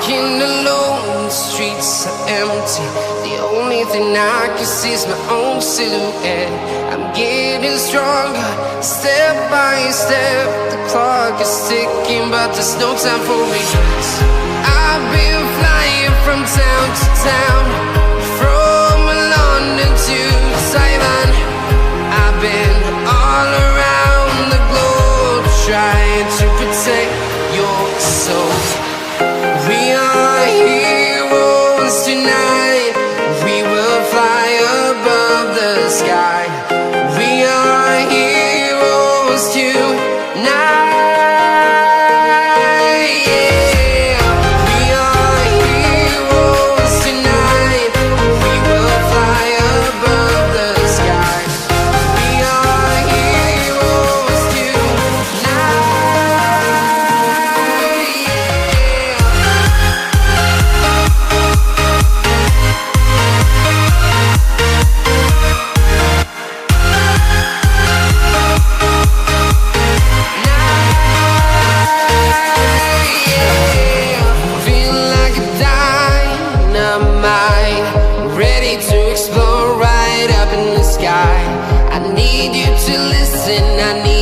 walking alone, the streets are empty. The only thing I can see is my own silhouette. I'm getting stronger, step by step. The clock is ticking, but there's no time for regrets. I've been flying from town to town, from London to Taiwan. I've been all around the globe, trying to protect your soul. We are heroes tonight. We will fly above the sky. We are heroes tonight. Yeah. We are heroes tonight. We will fly above the sky. We are heroes tonight. Feeling like a dynamite, ready to explode right up in the sky. I need you to listen, I need